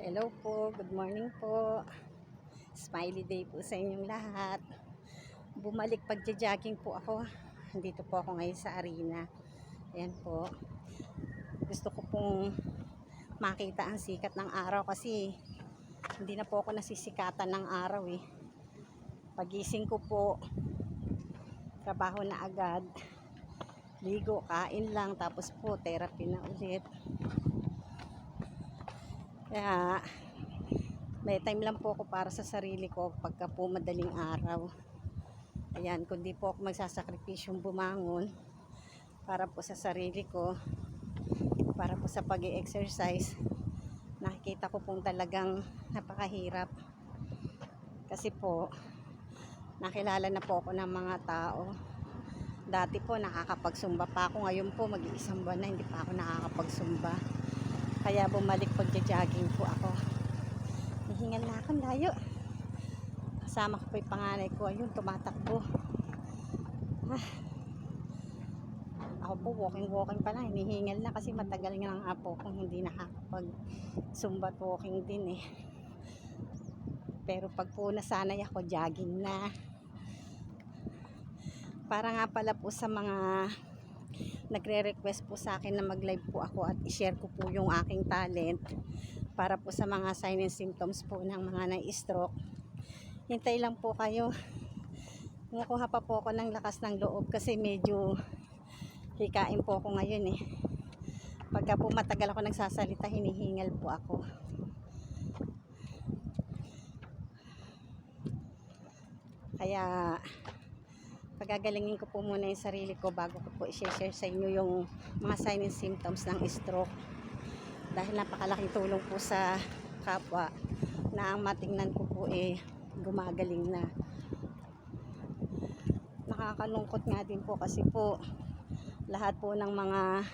Hello po, good morning po. Smiley day po sa inyong lahat. Bumalik pagja-jogging po ako. Dito po ako ngayon sa arena. Ayan po. Gusto ko pong makita ang sikat ng araw kasi hindi na po ako nasisikatan ng araw eh. Pagising ko po, trabaho na agad. Ligo, kain lang, tapos po therapy na ulit. Kaya may time lang po ako para sa sarili ko pagka po madaling araw. Ayan, kundi po ako magsasakripisyong bumangon para po sa sarili ko, para po sa pag-i-exercise. Nakikita ko pong talagang napakahirap. Kasi po, nakilala na po ako ng mga tao. Dati po nakakapagsumba pa ako. Ngayon po mag-iisang buwan na hindi pa ako nakakapagsumba. Kaya bumalik pagja-jogging po ako. Hihingal na akong layo. Kasama ko po yung panganay ko. Ayun, tumatakbo. Ako po, walking pa lang. Hinihingal na kasi matagal nga ang apo kung hindi nakakapag-zumba walking din eh. Pero pag po nasanay ako, jogging na. Para nga pala po sa mga nagre-request po sa akin na mag-live po ako at i-share ko po yung aking talent para po sa mga sign and symptoms po ng mga na-stroke. Hintay lang po kayo. Kumukuha pa po ako ng lakas ng loob kasi medyo hikain po ako ngayon eh. Pagka po matagal ako nagsasalita, hinihingal po ako. Kaya pagagalingin ko po muna yung sarili ko bago ko po i-share sa inyo yung mga sign and symptoms ng stroke. Dahil napakalaking tulong po sa kapwa na ang matingnan ko po gumagaling na. Nakakalungkot nga din po kasi po lahat po ng mga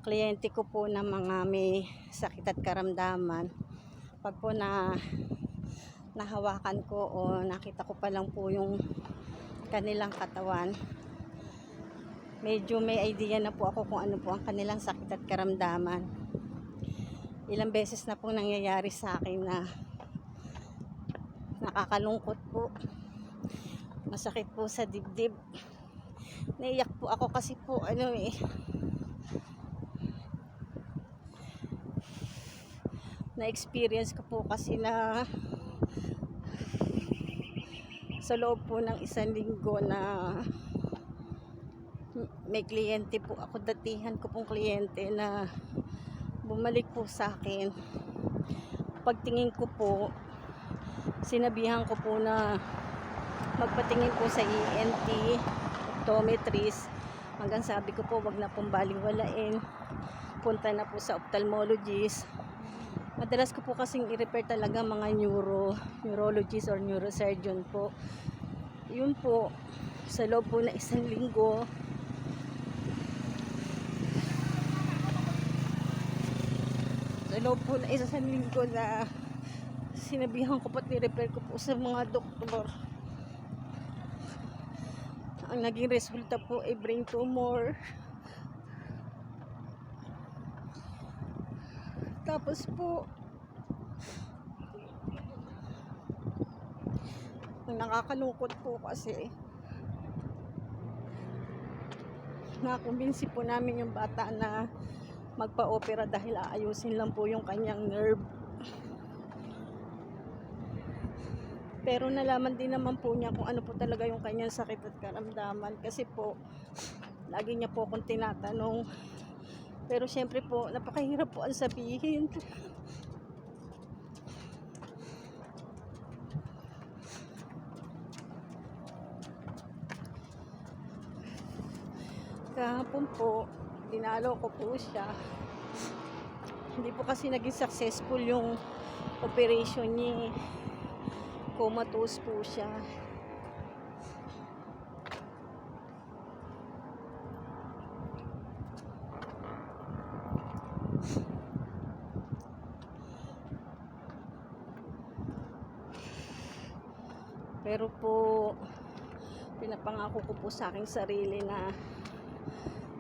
kliyente ko po na mga may sakit at karamdaman, pag po nahawakan ko o nakita ko pa lang po yung kanilang katawan, medyo may idea na po ako kung ano po ang kanilang sakit at karamdaman. Ilang beses na po nangyayari sa akin na nakakalungkot po, masakit po sa dibdib, naiyak po ako kasi po na-experience ko po kasi na sa loob po ng isang linggo na may kliyente po ako, datihan ko pong kliyente na bumalik po sa akin. Pagtingin ko po, sinabihan ko po na magpatingin po sa ENT, optometrist, hanggang sabi ko po wag na pong baliwalain, punta na po sa ophthalmologist. Madalas ko po kasing i-refer talaga mga neurologist or neurosurgeon po. Yun po, sa loob po na isang linggo, na sinabihan ko pati refer ko po sa mga doktor. Ang naging resulta po ay brain tumor. Tapos po, ang nakakalungkot po kasi nakumbinsi po namin yung bata na magpa-opera dahil aayusin lang po yung kanyang nerve. Pero nalaman din naman po niya kung ano po talaga yung kanyang sakit at karamdaman kasi po lagi niya po akong tinatanong. Pero syempre po, napakahirap po ang sabihin. Kahapon po, dinalo ko po siya. Hindi po kasi naging successful yung operation niya. Comatose po siya. Pero po, pinapangako ko po sa aking sarili na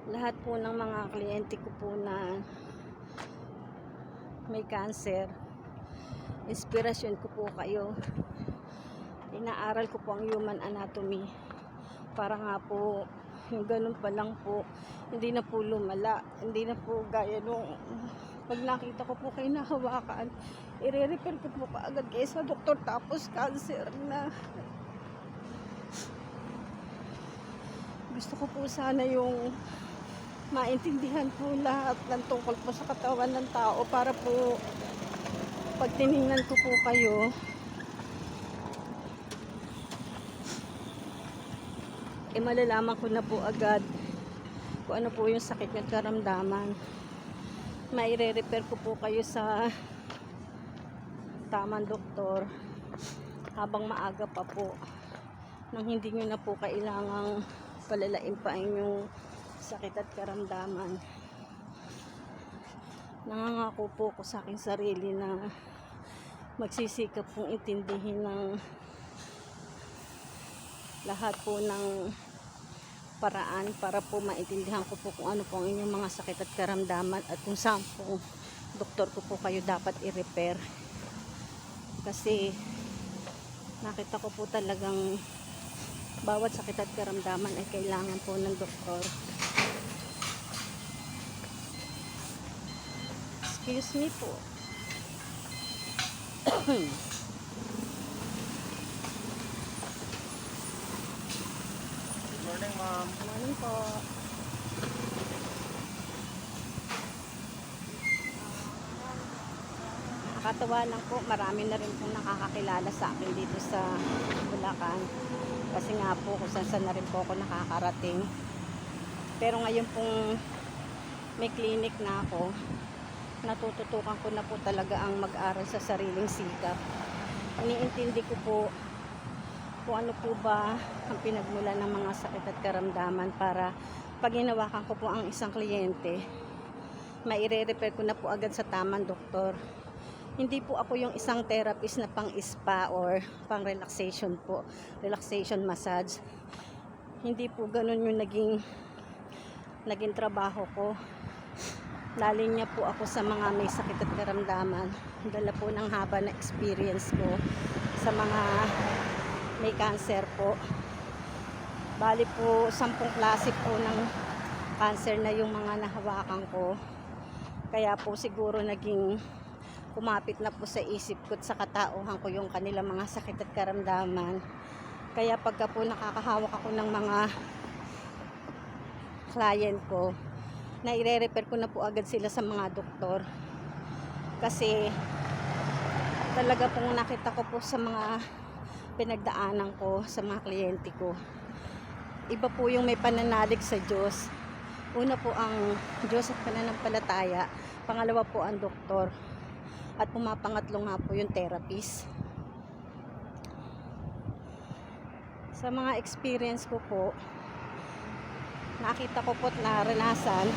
lahat po ng mga kliyente ko po na may cancer. Inspirasyon ko po kayo. Inaaral ko po ang human anatomy para nga po yung ganun pa lang po, hindi na po lumala, hindi na po gaya nung pag nakita ko po kayo nahawakan, i-refer ko po kaagad kayo sa doktor, tapos cancer na. Gusto ko po sana yung maintindihan po lahat ng tungkol po sa katawan ng tao para po pag tiningnan ko po kayo, malalaman ko na po agad kung ano po yung sakit ng karamdaman. Maire-refer ko po kayo sa tamang doktor habang maaga pa po, nang hindi nyo na po kailangang palalain pa inyong sakit at karamdaman. Nangangako po ko sa aking sarili na magsisikap pong intindihin ng lahat po ng paraan para po maintindihan ko po kung ano po ang inyong mga sakit at karamdaman at kung saan po doktor ko po kayo dapat i-refer. Kasi nakita ko po talagang bawat sakit at karamdaman ay kailangan po ng doktor. Excuse me po. Good morning, ma'am. Morning po. Nakakatawa lang po, marami na rin pong nakakakilala sa akin dito sa Bulacan. Kasi nga po, kung saan na rin po ako nakakarating. Pero ngayon pong may clinic na ako, natututukan ko na po talaga ang mag-aral sa sariling sikap. Iniintindi ko po kung ano po ba ang pinagmulan ng mga sakit at karamdaman para pag hinawakan ko po ang isang kliyente, maire-refer ko na po agad sa tamang doktor. Hindi po ako yung isang therapist na pang spa or pang relaxation po, relaxation massage. Hindi po ganun yung naging trabaho ko. Nalinya po ako sa mga may sakit at karamdaman. Dala po ng haba na experience ko sa mga may cancer po. Bali po 10 klase po ng cancer na yung mga nahawakan ko. Kaya po siguro naging kumapit na po sa isip ko at sa katauhan ko yung kanilang mga sakit at karamdaman. Kaya pagka po nakakahawak ako ng mga client ko, naire-refer ko na po agad sila sa mga doktor. Kasi talaga pong nakita ko po sa mga pinagdaanan ko sa mga kliyente ko, iba po yung may pananalig sa Diyos. Una po ang Diyos at pananampalataya, pangalawa po ang doktor, at pumapangatlo nga po yung therapist. Sa mga experience ko po, nakita ko po at naranasan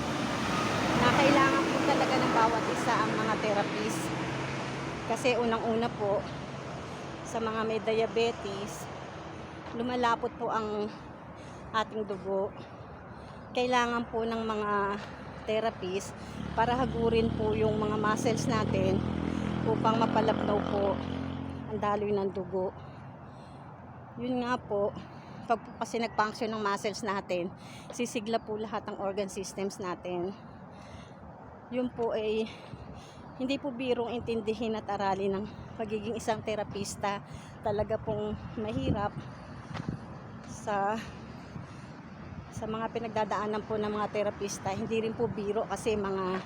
na kailangan po talaga ng bawat isa ang mga therapist. Kasi unang-una po, sa mga may diabetes, lumalapot po ang ating dugo. Kailangan po ng mga therapist para hagurin po yung mga muscles natin upang mapalabnaw po ang daloy ng dugo. Yun nga po, pag po kasi nag-function ng muscles natin, sisigla po lahat ng organ systems natin. Yun po ay hindi po birong intindihin at aralin ng pagiging isang terapista. Talaga pong mahirap sa mga pinagdadaanan po ng mga terapista. Hindi rin po biro kasi mga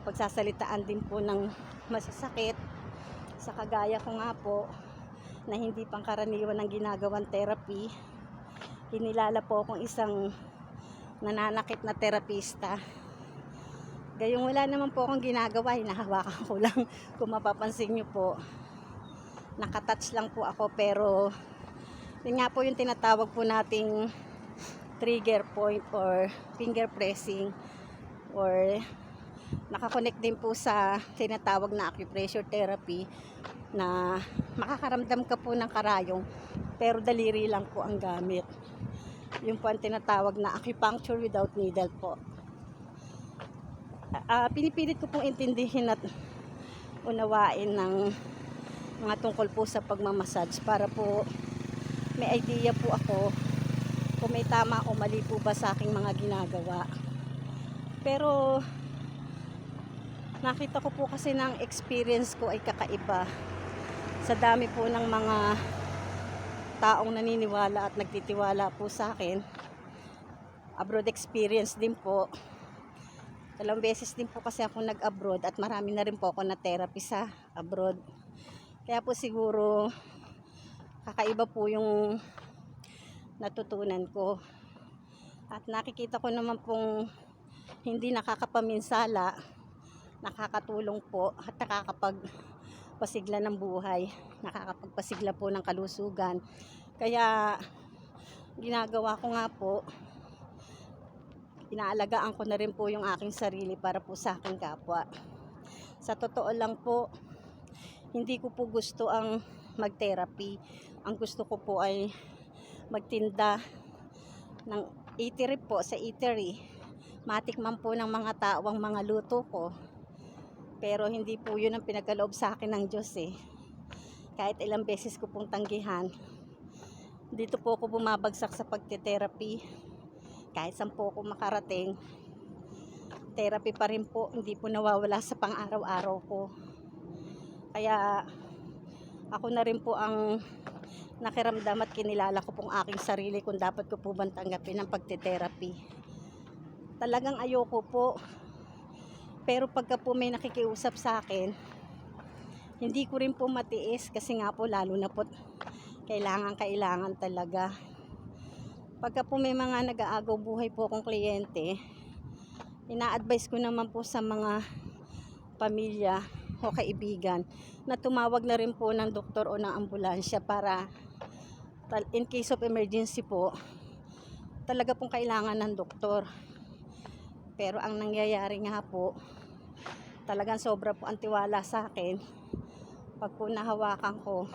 pagsasalitaan din po ng masasakit. Sa kagaya ko nga po na hindi pangkaraniwan ng ginagawang therapy, hinilala po akong isang nananakit na terapista. Gayong wala naman po akong ginagawa, hinahawakan ko lang. Kung mapapansin nyo po, nakatouch lang po ako, pero yun nga po yung tinatawag po nating trigger point or finger pressing, or nakakonect din po sa tinatawag na acupressure therapy na makakaramdam ka po ng karayong pero daliri lang po ang gamit. Yung po ang tinatawag na acupuncture without needle po. Pinipilit ko pong intindihin at unawain ng mga tungkol po sa pagmamassage para po may idea po ako kung may tama o mali po ba sa aking mga ginagawa. Pero nakita ko po kasi ng experience ko ay kakaiba. Sa dami po ng mga taong naniniwala at nagtitiwala po sa akin, abroad experience din po. 2 beses din po kasi ako nag-abroad at marami na rin po ako na therapy sa abroad. Kaya po siguro kakaiba po yung natutunan ko. At nakikita ko naman pong hindi nakakapaminsala, nakakatulong po at nakakapagpasigla ng buhay, nakakapagpasigla po ng kalusugan. Kaya ginagawa ko nga po, inaalagaan ko na rin po yung aking sarili para po sa aking kapwa. Sa totoo lang po, hindi ko po gusto ang mag-therapy. Ang gusto ko po ay magtinda ng eatery po sa eatery. Matikman po ng mga tao ang mga luto ko. Pero hindi po yun ang pinagkaloob sa akin ng Diyos eh. Kahit ilang beses ko pong tanggihan, dito po ako bumabagsak sa pagte-therapy. Kahit saan po ako makarating, therapy pa rin po, hindi po nawawala sa pang-araw-araw ko. Kaya ako na rin po ang nakiramdam at kinilala ko pong aking sarili kung dapat ko po bang tanggapin ang pagte-therapy. Talagang ayoko po. Pero pagka po may nakikiusap sa akin, hindi ko rin po matiis kasi nga po lalo na po kailangan talaga. Pagka po may mga nag-aagaw buhay po akong kliyente, ina-advise ko naman po sa mga pamilya o kaibigan na tumawag na rin po ng doktor o ng ambulansya para in case of emergency po, talaga pong kailangan ng doktor. Pero ang nangyayari nga po, talagang sobra po ang tiwala sa akin. Pag po nahawakan ko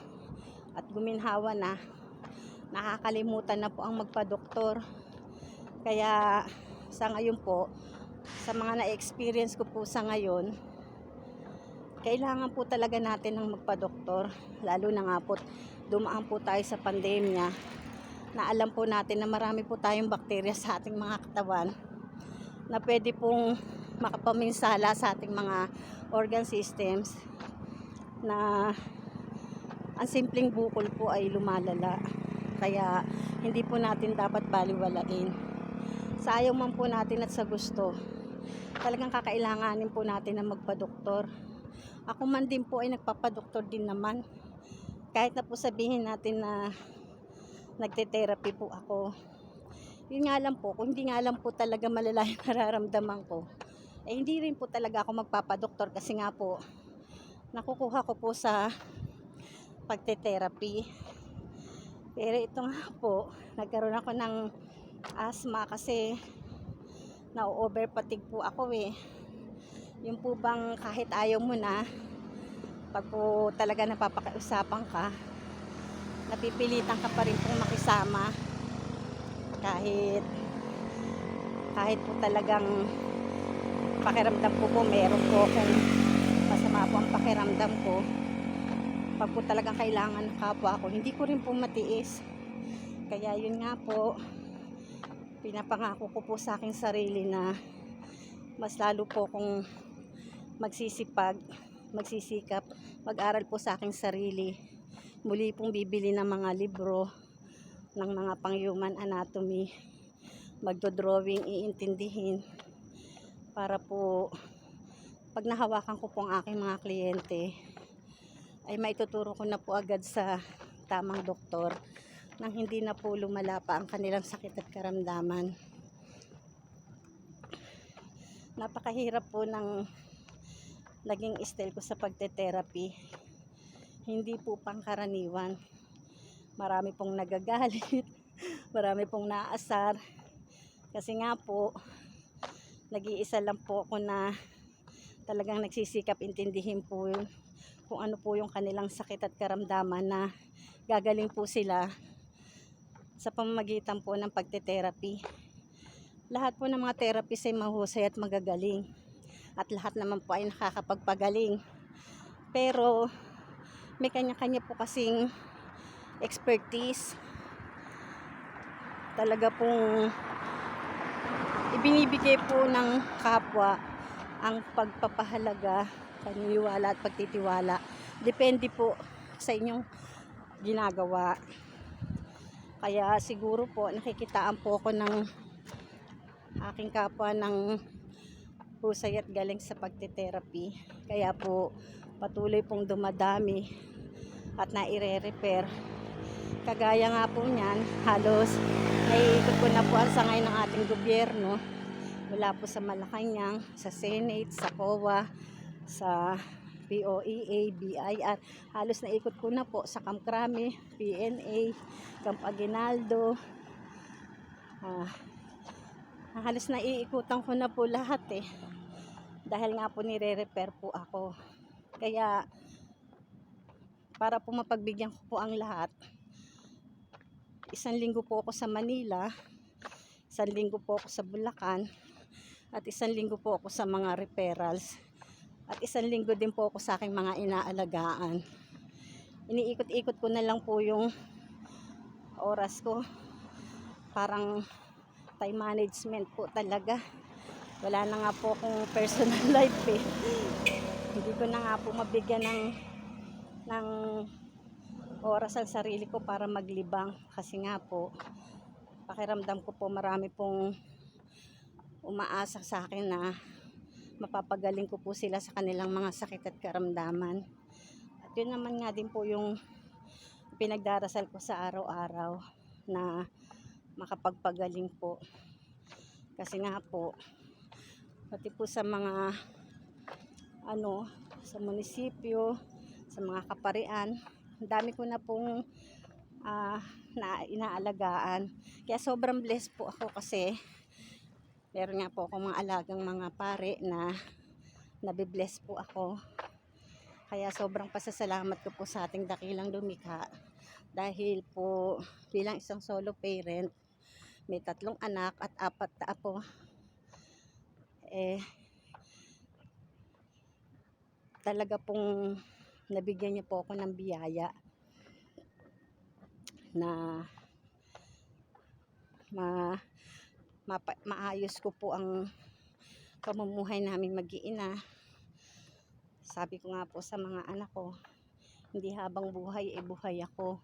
at guminhawa na, nakakalimutan na po ang magpa-doktor. Kaya sa ngayon po, sa mga na-experience ko po sa ngayon, kailangan po talaga natin ng magpa-doktor. Lalo na nga po, dumaan po tayo sa pandemya, na alam po natin na marami po tayong bakterya sa ating mga katawan na pwede pong makapaminsala sa ating mga organ systems, na ang simpleng bukol po ay lumalala. Kaya hindi po natin dapat baliwalain. Sayang man po natin at sa gusto, talagang kakailanganin po natin na magpa-doktor. Ako man din po ay nagpapadoktor din naman. Kahit na po sabihin natin na nagte-therapy po ako. Yun nga lang po, kung hindi nga lang po talaga malala yung nararamdaman ko, eh hindi rin po talaga ako magpapadoktor kasi nga po, nakukuha ko po sa pagte-therapy. Pero ito nga po, nagkaroon ako ng asthma kasi na-over-fatigue po ako eh. Yung po bang kahit ayaw mo na, pag po talaga napapakiusapan ka, napipilitan ka pa rin pong makisama. Kahit po talagang pakiramdam ko po, meron po kung masama po ang pakiramdam ko. Pag po talagang kailangan ng kapwa ko, hindi ko rin po matiis. Kaya yun nga po, pinapangako ko po sa aking sarili na mas lalo po kung magsisikap, mag-aral po sa aking sarili. Muli pong bibili ng mga libro ng mga pang-human anatomy, magdo-drawing, iintindihin para po pag nahawakan ko po ang aking mga kliyente ay maituturo ko na po agad sa tamang doktor nang hindi na po lumala pa ang kanilang sakit at karamdaman. Napakahirap po ng naging style ko sa pagte-therapy. Hindi po pangkaraniwan. Marami pong nagagalit, marami pong naasar. Kasi nga po, nag-iisa lang po ako na talagang nagsisikap intindihin po yun, kung ano po yung kanilang sakit at karamdaman, na gagaling po sila sa pamamagitan po ng pagte-therapy. Lahat po ng mga therapist ay mahusay at magagaling. At lahat naman po ay nakakapagpagaling. Pero may kanya-kanya po kasing expertise. Talaga pong ibinibigay po ng kapwa ang pagpapahalaga, paniniwala at pagtitiwala. Depende po sa inyong ginagawa. Kaya siguro po nakikitaan po ako ng aking kapwa ng husay at galing sa pagte-therapy. Kaya po patuloy pong dumadami at naire-repair. Kagaya nga po niyan, halos naiikot ko na po ang sangay ng ating gobyerno mula po sa Malacanang, sa Senate, sa COA, sa POEA, BIR. Halos naikot ko na po sa Camp Crame, PNA, Camp Aguinaldo. Halos naiikutan ko na po lahat dahil nga po nire-repair po ako. Kaya para po mapagbigyan ko po ang lahat, 1 linggo po ako sa Manila, 1 linggo po ako sa Bulacan, at 1 linggo po ako sa mga referrals, at 1 linggo din po ako sa aking mga inaalagaan. Iniikot-ikot ko na lang po yung oras ko. Parang time management po talaga. Wala na nga po akong personal life Hindi ko na nga po mabigyan ng oras ang sarili ko para maglibang, kasi nga po pakiramdam ko po marami pong umaasa sa akin na mapapagaling ko po sila sa kanilang mga sakit at karamdaman. At yun naman nga din po yung pinagdarasal ko sa araw-araw, na makapagpagaling po. Kasi nga po pati po sa mga sa munisipyo, sa mga kaparian, ang dami ko na pong na inaalagaan. Kaya sobrang blessed po ako, kasi meron nga po akong mga alagang mga pare na nabibless po ako. Kaya sobrang pasasalamat ko po sa ating dakilang lumikha, dahil po bilang isang solo parent, may 3 anak at 4 na apo, talaga pong nabigyan niyo po ako ng biyaya na maayos ko po ang pamumuhay namin mag-iina. Sabi ko nga po sa mga anak ko, hindi habang buhay buhay ako.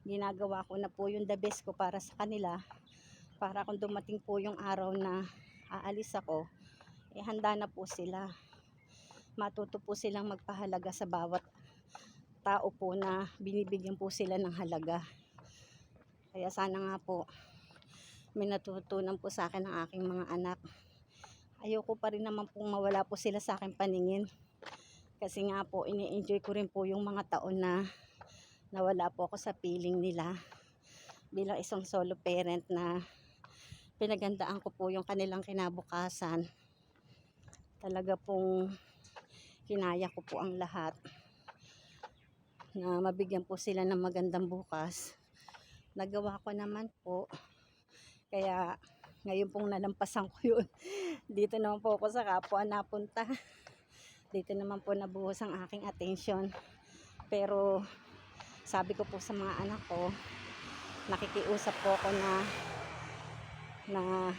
Ginagawa ko na po yung the best ko para sa kanila, para kung dumating po yung araw na aalis ako, handa na po sila. Matuto po silang magpahalaga sa bawat tao po na binibigyan po sila ng halaga. Kaya sana nga po may natutunan po sa akin ng aking mga anak. Ayoko pa rin naman pong mawala po sila sa aking paningin, kasi nga po ini-enjoy ko rin po yung mga taon na nawala po ako sa piling nila. Bilang isang solo parent na pinagandaan ko po yung kanilang kinabukasan, talaga pong kinaya ko po ang lahat na mabigyan po sila ng magandang bukas. Nagawa ko naman po. Kaya ngayon pong nalampasan ko yun. Dito naman po ako sa kapwa napunta. Dito naman po nabuhos ang aking attention. Pero sabi ko po sa mga anak ko, nakikiusap po ako na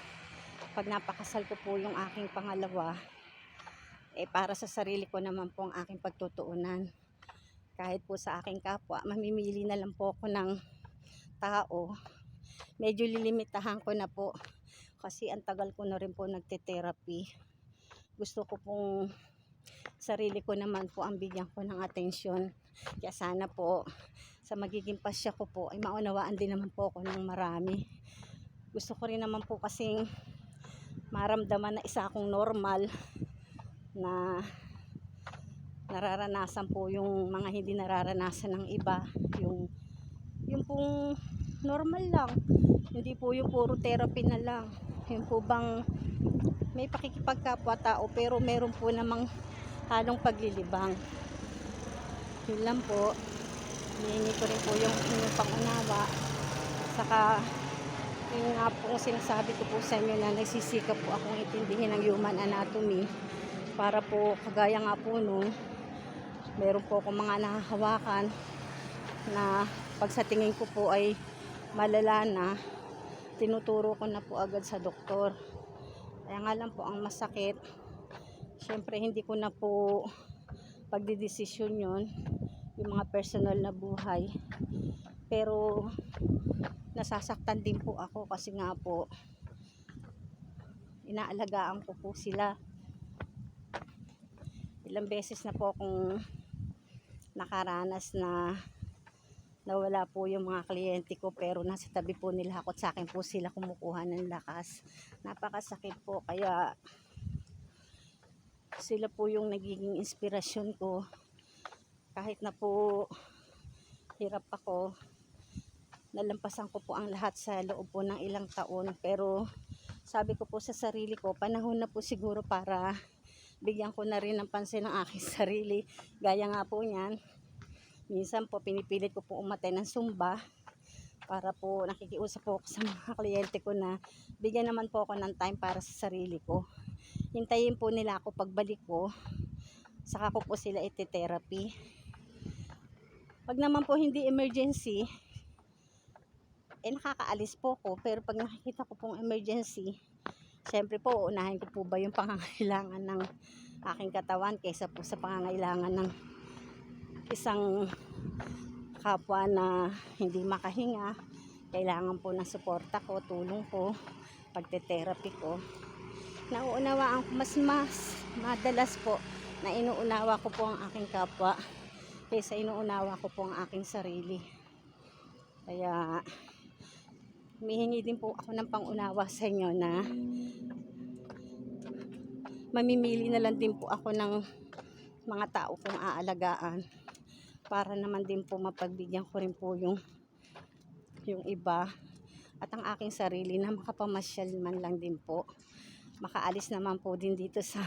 pag napakasal ko po yung aking pangalawa, para sa sarili ko naman po ang aking pagtutuunan. Kahit po sa aking kapwa, mamimili na lang po ako ng tao. Medyo lilimitahan ko na po, kasi ang tagal ko na rin po nagte-therapy. Gusto ko pong sarili ko naman po ang bigyan ko ng atensyon. Kaya sana po sa magiging pasya ko po ay maunawaan din naman po ako ng marami. Gusto ko rin naman po kasing maramdaman na isa akong normal, na nararanasan po yung mga hindi nararanasan ng iba, yung pong normal lang, hindi po yung puro therapy na lang, yung po bang may pakikipagkapwa tao pero meron po namang halong paglilibang. Yun lang po, hihingi ko rin po yung inyong pangunawa, saka yung nga po sinasabi ko po sa inyo na nagsisikap po akong intindihin ng human anatomy, para po kagaya nga po nung Meron po akong mga nahahawakan na pag sa tingin ko po ay malala na, tinuturo ko na po agad sa doktor. Kaya nga lang po ang masakit, syempre hindi ko na po pagdidesisyon yon, yung mga personal na buhay. Pero nasasaktan din po ako kasi nga po inaalagaan ko po sila. Ilang beses na po akong nakaranas na nawala po yung mga kliyente ko, pero nasa tabi po nila ako at sa akin po sila kumukuha ng lakas. Napakasakit po, kaya sila po yung nagiging inspirasyon ko. Kahit na po hirap ako, nalampasan ko po ang lahat sa loob po ng ilang taon. Pero sabi ko po sa sarili ko, panahon na po siguro para bigyan ko na rin ng pansin ng aking sarili. Gaya nga po niyan, minsan po pinipilit ko po umatay ng Zumba para po nakikiusap po ako sa mga kliyente ko na bigyan naman po ako ng time para sa sarili ko. Hintayin po nila ako pagbalik ko, saka ko po sila iti-therapy. Pag naman po hindi emergency, nakakaalis po ko. Pero pag nakikita ko pong emergency, syempre po unahin ko po ba yung pangangailangan ng aking katawan kaysa po sa pangangailangan ng isang kapwa na hindi makahinga. Kailangan po ng suporta ko, tulong ko, pagte-therapy ko. Nauunawaan ko mas madalas po na inuunawa ko po ang aking kapwa kaysa inuunawa ko po ang aking sarili. Kaya humihingi din po ako ng pangunawa sa inyo na mamimili na lang din po ako ng mga tao kong aalagaan para naman din po mapagbigyan ko rin po yung iba at ang aking sarili na makapamasyal man lang din po. Makaalis naman po din dito sa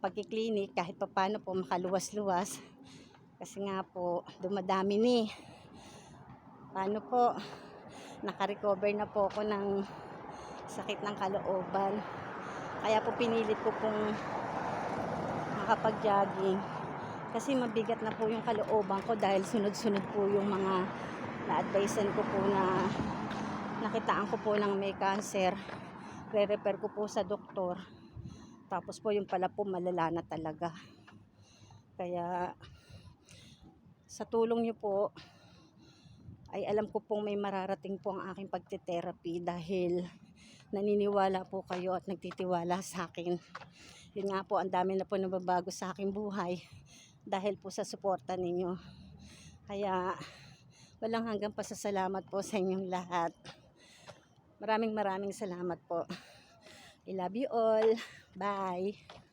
pagkiklinik kahit pa paano po makaluwas-luwas kasi nga po dumadami ni. Paano po, nakarecover na po ako ng sakit ng kalooban. Kaya po pinilit ko pong makapag-jogging kasi mabigat na po yung kalooban ko dahil sunod-sunod po yung mga na-advisean ko po na nakitaan ko po ng may cancer. Re-refer ko po sa doktor. Tapos po yung pala po malala na talaga. Kaya sa tulong nyo po ay alam ko pong may mararating po ang aking pagte-therapy dahil naniniwala po kayo at nagtitiwala sa akin. Yun nga po, ang dami na po nababago sa aking buhay dahil po sa suporta ninyo. Kaya walang hanggang pasasalamat po sa inyong lahat. Maraming salamat po. I love you all. Bye.